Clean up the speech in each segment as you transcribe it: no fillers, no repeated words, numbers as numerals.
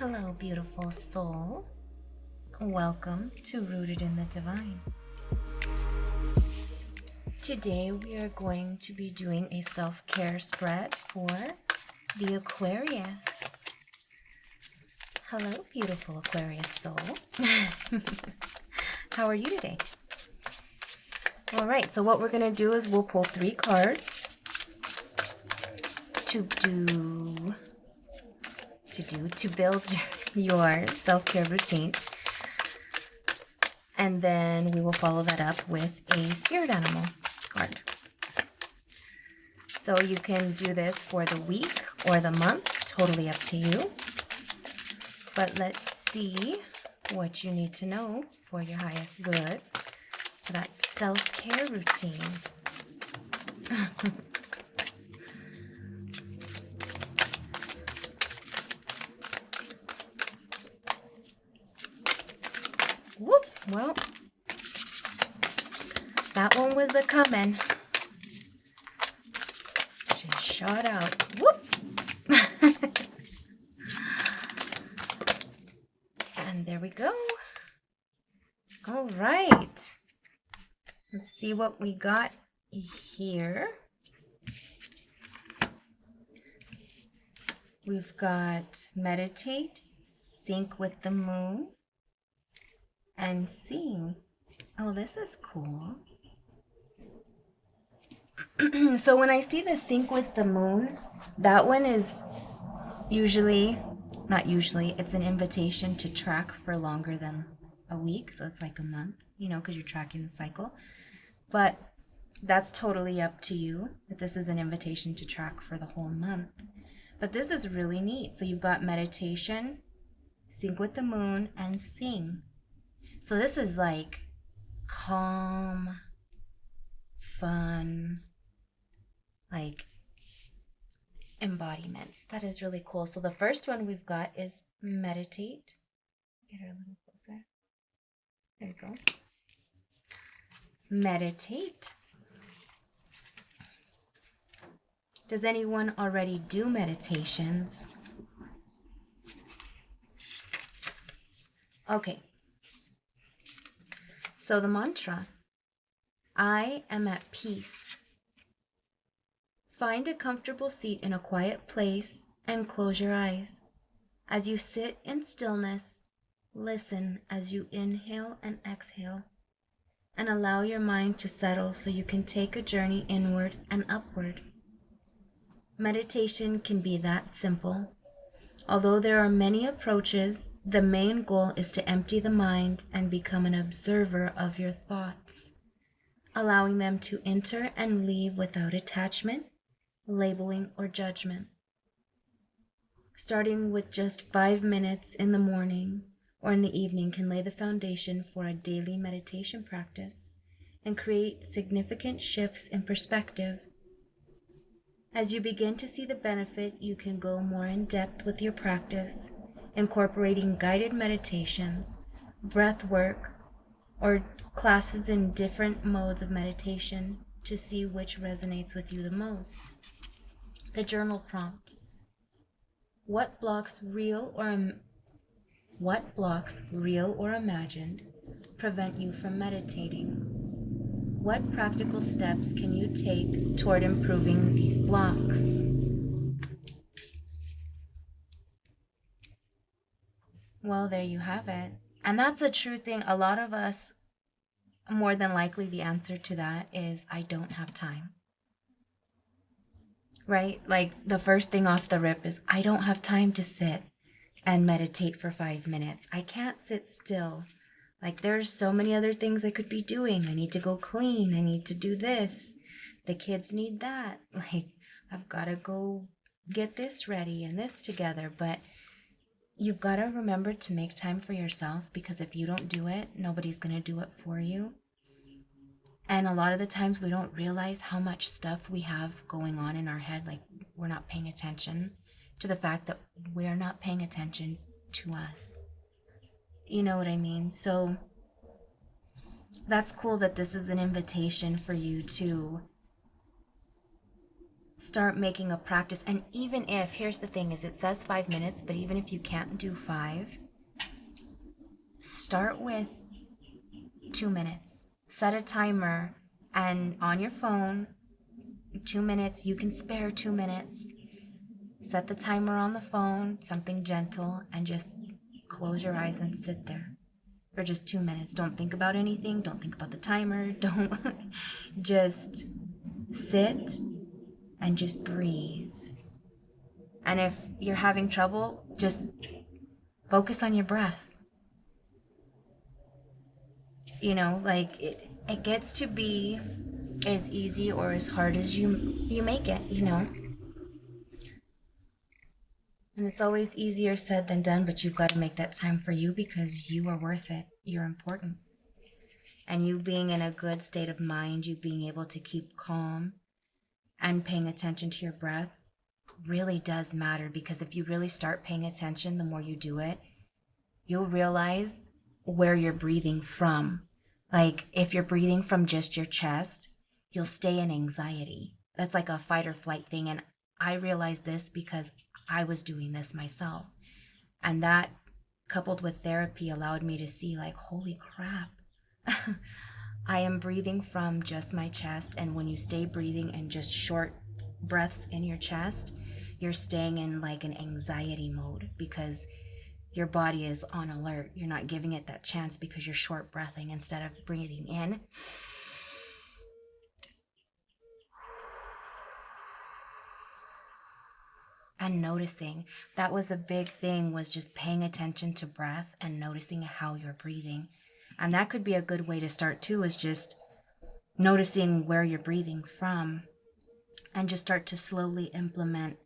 Hello, beautiful soul. Welcome to Rooted in the Divine. Today we are going to be doing a self-care spread for the Aquarius. Hello, beautiful Aquarius soul. How are you today? All right, so what we're going to do is we'll pull 3 cards to build your self-care routine. And then we will follow that up with a spirit animal card. So you can do this for the week or the month, totally up to you. But let's see what you need to know for your highest good for that self-care routine. Whoop, well, that one was a coming. She shot out. Whoop. And there we go. All right. Let's see what we got here. We've got meditate, sync with the moon, and sing. Oh, this is cool. So when I see the sync with the moon, that one is it's an invitation to track for longer than a week. So it's like a month, because you're tracking the cycle. But that's totally up to you. But this is an invitation to track for the whole month. But this is really neat. So you've got meditation, sync with the moon, and sing. So this is like calm, fun, like embodiments. That is really cool. So the first one we've got is meditate. Get her a little closer. There you go. Meditate. Does anyone already do meditations? Okay. So the mantra, I am at peace. Find a comfortable seat in a quiet place and close your eyes. As you sit in stillness, listen as you inhale and exhale, and allow your mind to settle so you can take a journey inward and upward. Meditation can be that simple. Although there are many approaches, the main goal is to empty the mind and become an observer of your thoughts, allowing them to enter and leave without attachment, labeling, or judgment. Starting with just 5 minutes in the morning or in the evening can lay the foundation for a daily meditation practice and create significant shifts in perspective. As you begin to see the benefit, you can go more in depth with your practice, incorporating guided meditations, breath work, or classes in different modes of meditation to see which resonates with you the most. The journal prompt. What blocks, real or imagined, prevent you from meditating? What practical steps can you take toward improving these blocks? Well, there you have it. And that's a true thing. A lot of us, more than likely, the answer to that is, I don't have time. Right? Like the first thing off the rip is, I don't have time to sit and meditate for 5 minutes. I can't sit still. Like there's so many other things I could be doing. I need to go clean. I need to do this. The kids need that. Like I've got to go get this ready and this together. But you've got to remember to make time for yourself, because if you don't do it, nobody's going to do it for you. And a lot of the times we don't realize how much stuff we have going on in our head. Like we're not paying attention to the fact that we're not paying attention to us. You know what I mean? So that's cool that this is an invitation for you to start making a practice. And even if, here's the thing, is it says 5 minutes, but even if you can't do 5, start with 2 minutes. Set a timer, and on your phone, 2 minutes, you can spare 2 minutes. Set the timer on the phone, something gentle, and just close your eyes and sit there for just 2 minutes. Don't think about anything. Don't think about the timer. Don't just sit and just breathe. And if you're having trouble, just focus on your breath. You know, like it gets to be as easy or as hard as you make it, you know. And it's always easier said than done, but you've got to make that time for you because you are worth it. You're important. And you being in a good state of mind, you being able to keep calm and paying attention to your breath really does matter, because if you really start paying attention, the more you do it, you'll realize where you're breathing from. Like if you're breathing from just your chest, you'll stay in anxiety. That's like a fight or flight thing. And I realized this because I was doing this myself. And that, coupled with therapy, allowed me to see, like, holy crap. I am breathing from just my chest. And when you stay breathing in just short breaths in your chest, you're staying in like an anxiety mode because your body is on alert. You're not giving it that chance because you're short breathing instead of breathing in. And noticing. That was a big thing, was just paying attention to breath and noticing how you're breathing. And that could be a good way to start too, is just noticing where you're breathing from, and just start to slowly implement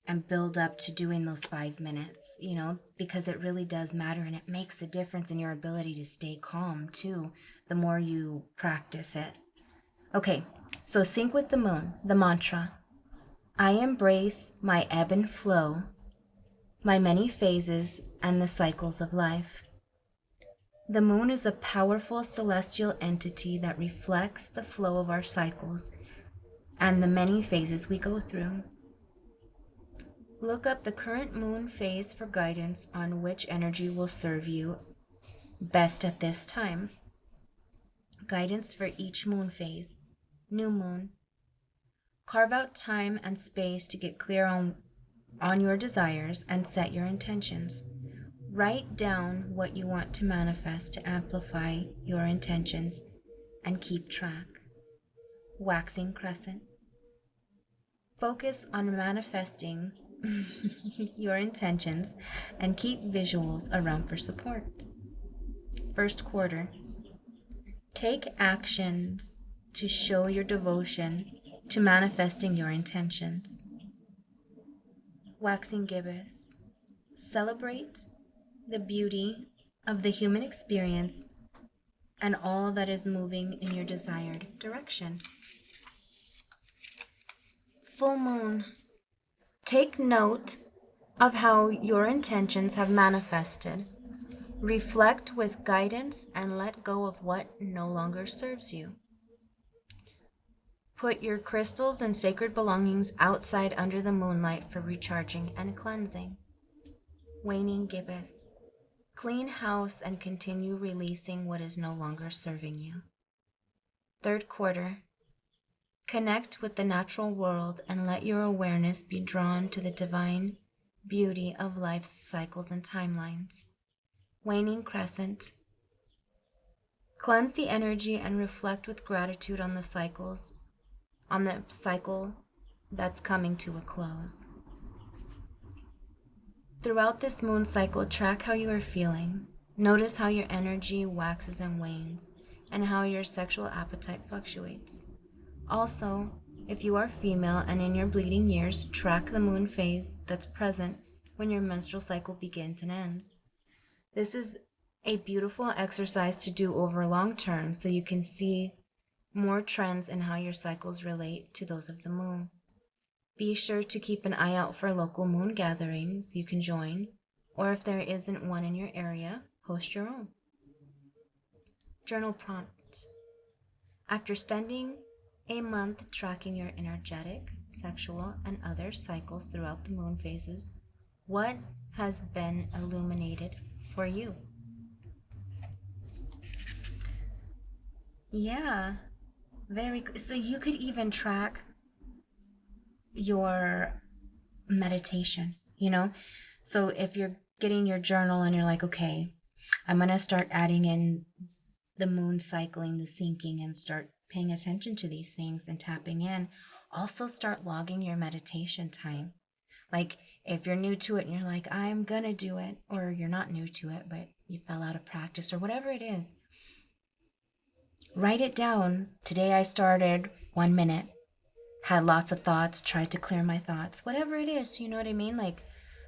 and build up to doing those 5 minutes, you know, because it really does matter, and it makes a difference in your ability to stay calm too, the more you practice it. Okay, so sync with the moon, the mantra. I embrace my ebb and flow, my many phases, and the cycles of life. The moon is a powerful celestial entity that reflects the flow of our cycles and the many phases we go through. Look up the current moon phase for guidance on which energy will serve you best at this time. Guidance for each moon phase. New moon. Carve out time and space to get clear on your desires and set your intentions. Write down what you want to manifest to amplify your intentions and keep track. Waxing crescent. Focus on manifesting your intentions and keep visuals around for support. First quarter. Take actions to show your devotion to manifesting your intentions. Waxing gibbous. Celebrate the beauty of the human experience and all that is moving in your desired direction. Full moon. Take note of how your intentions have manifested. Reflect with guidance and let go of what no longer serves you. Put your crystals and sacred belongings outside under the moonlight for recharging and cleansing. Waning gibbous. Clean house and continue releasing what is no longer serving you. Third quarter. Connect with the natural world and let your awareness be drawn to the divine beauty of life's cycles and timelines. Waning crescent. Cleanse the energy and reflect with gratitude on the cycle that's coming to a close. Throughout this moon cycle, track how you are feeling. Notice how your energy waxes and wanes, and how your sexual appetite fluctuates. Also, if you are female and in your bleeding years, track the moon phase that's present when your menstrual cycle begins and ends. This is a beautiful exercise to do over long term so you can see more trends in how your cycles relate to those of the moon. Be sure to keep an eye out for local moon gatherings you can join, or if there isn't one in your area, host your own. Journal prompt. After spending a month tracking your energetic, sexual, and other cycles throughout the moon phases. What has been illuminated for you? Yeah, very good. So you could even track your meditation, you know? So if you're getting your journal and you're like, okay, I'm going to start adding in the moon cycling, the syncing, and start paying attention to these things and tapping in. Also, start logging your meditation time. Like, if you're new to it and you're like, I'm going to do it, or you're not new to it, but you fell out of practice, or whatever it is, write it down. Today I started 1 minute, had lots of thoughts, tried to clear my thoughts, whatever it is, you know what I mean? Like,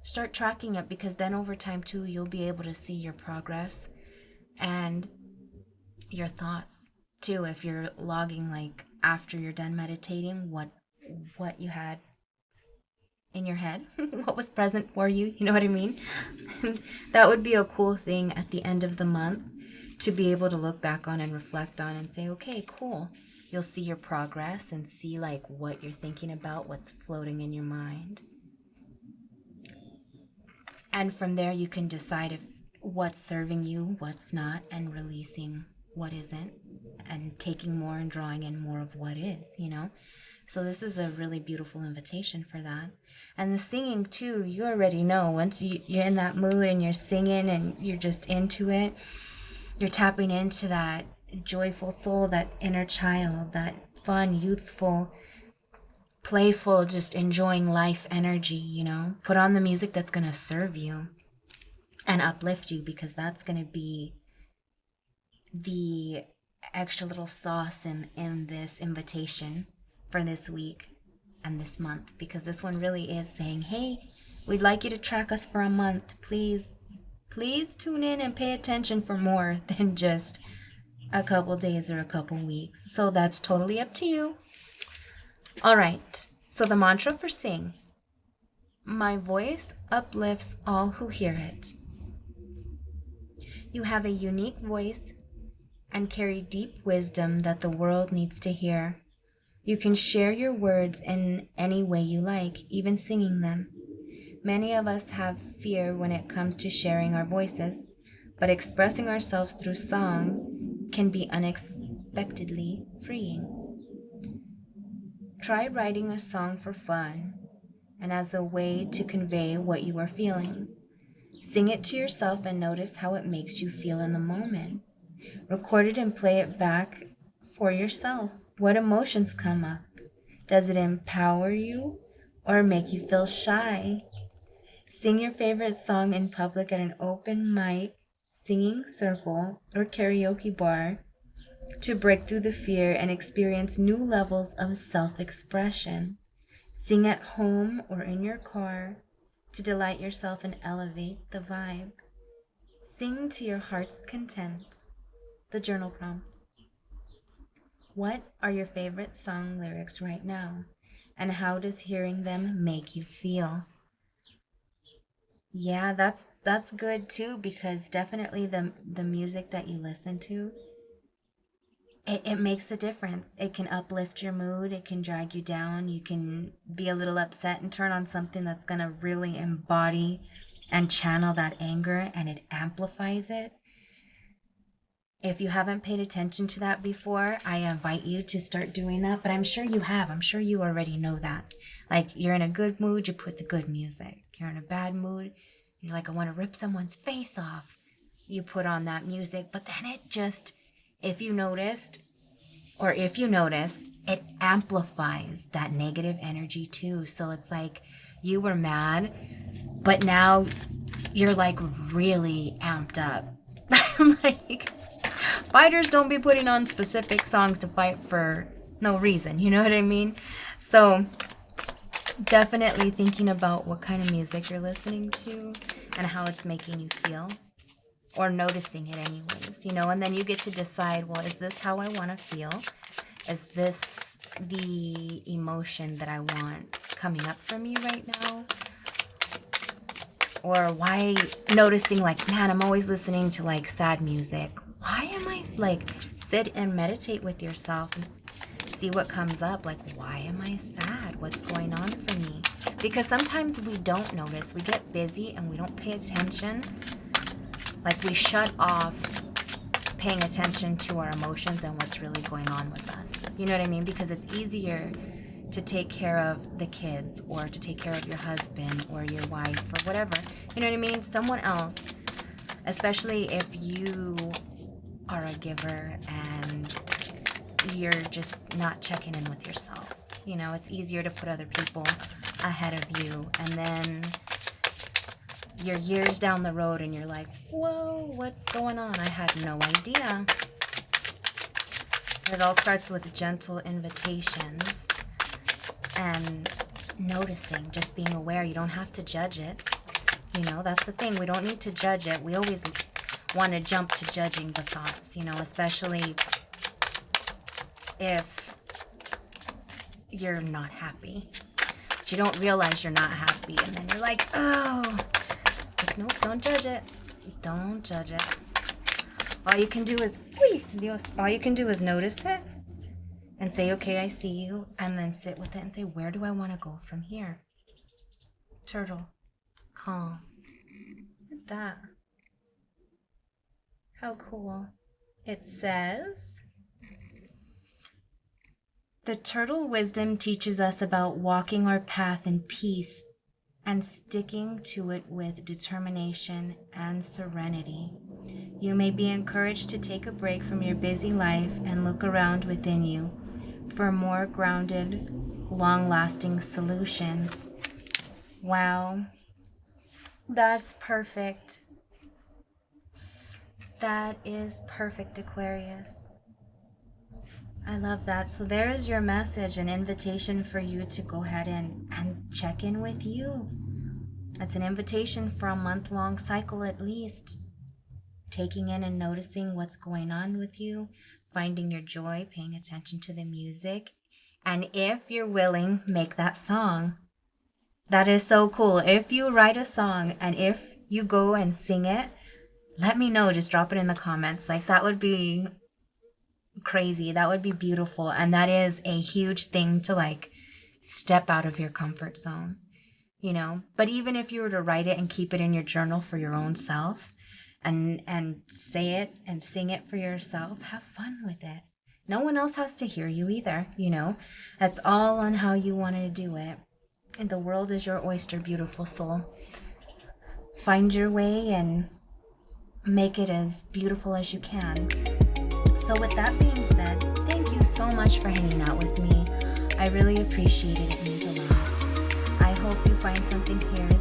start tracking it, because then over time, too, you'll be able to see your progress and your thoughts too. If you're logging, like, after you're done meditating, what you had in your head, what was present for you, you know what I mean? That would be a cool thing at the end of the month to be able to look back on and reflect on and say, okay, cool. You'll see your progress and see, like, what you're thinking about, what's floating in your mind. And from there, you can decide if what's serving you, what's not, and releasing what isn't, and taking more and drawing in more of what is, you know? So this is a really beautiful invitation for that. And the singing, too, you already know. Once you're in that mood and you're singing and you're just into it, you're tapping into that joyful soul, that inner child, that fun, youthful, playful, just enjoying life energy, you know? Put on the music that's going to serve you and uplift you, because that's going to be the extra little sauce in this invitation for this week and this month, because this one really is saying, hey, we'd like you to track us for a month. Please tune in and pay attention for more than just a couple days or a couple weeks. So that's totally up to you. All right, so the mantra for sing: my voice uplifts all who hear it. You have a unique voice and carry deep wisdom that the world needs to hear. You can share your words in any way you like, even singing them. Many of us have fear when it comes to sharing our voices, but expressing ourselves through song can be unexpectedly freeing. Try writing a song for fun and as a way to convey what you are feeling. Sing it to yourself and notice how it makes you feel in the moment. Record it and play it back for yourself. What emotions come up? Does it empower you or make you feel shy? Sing your favorite song in public at an open mic, singing circle, or karaoke bar to break through the fear and experience new levels of self-expression. Sing at home or in your car to delight yourself and elevate the vibe. Sing to your heart's content. The journal prompt: what are your favorite song lyrics right now, and how does hearing them make you feel? Yeah, that's good too, because definitely the music that you listen to, it makes a difference. It can uplift your mood, it can drag you down, you can be a little upset and turn on something that's gonna really embody and channel that anger, and it amplifies it. If you haven't paid attention to that before, I invite you to start doing that. But I'm sure you have. I'm sure you already know that. Like, you're in a good mood, you put the good music. You're in a bad mood, you're like, I want to rip someone's face off. You put on that music. But then it just, if you notice, it amplifies that negative energy too. So it's like you were mad, but now you're like really amped up. Like, fighters don't be putting on specific songs to fight for no reason, you know what I mean? So definitely thinking about what kind of music you're listening to and how it's making you feel, or noticing it anyways, you know, and then you get to decide, well, is this how I want to feel? Is this the emotion that I want coming up for me right now? Or why noticing, like, man, I'm always listening to like sad music. Why am I like, sit and meditate with yourself? see what comes up. Like, why am I sad? What's going on for me? Because sometimes we don't notice. We get busy and we don't pay attention. Like, we shut off paying attention to our emotions and what's really going on with us. You know what I mean? Because it's easier to take care of the kids or to take care of your husband or your wife or whatever. You know what I mean? Someone else, especially if you are a giver and you're just not checking in with yourself. You know, it's easier to put other people ahead of you, and then you're years down the road and you're like, whoa, what's going on? I had no idea. It all starts with gentle invitations and noticing, just being aware. You don't have to judge it. You know, that's the thing. We don't need to judge it. We always want to jump to judging the thoughts, you know, especially if you're not happy. But you don't realize you're not happy, and then you're like, oh, like, nope, don't judge it. Don't judge it. All you can do is, all you can do is notice it and say, okay, I see you, and then sit with it and say, where do I want to go from here? Turtle, calm. Look at that. How cool. It says, the turtle wisdom teaches us about walking our path in peace and sticking to it with determination and serenity. You may be encouraged to take a break from your busy life and look around within you for more grounded, long-lasting solutions. Wow. That's perfect. That is perfect, Aquarius. I love that. So there is your message, an invitation for you to go ahead and check in with you. It's an invitation for a month-long cycle at least. Taking in and noticing what's going on with you, finding your joy, paying attention to the music. And if you're willing, make that song. That is so cool. If you write a song and if you go and sing it, let me know. Just drop it in the comments. Like, that would be crazy. That would be beautiful. And that is a huge thing to, like, step out of your comfort zone, you know. But even if you were to write it and keep it in your journal for your own self and say it and sing it for yourself, have fun with it. No one else has to hear you either, you know. That's all on how you want to do it. And the world is your oyster, beautiful soul. Find your way and make it as beautiful as you can. So with that being said, thank you so much for hanging out with me. I really appreciate it. It means a lot. I hope you find something here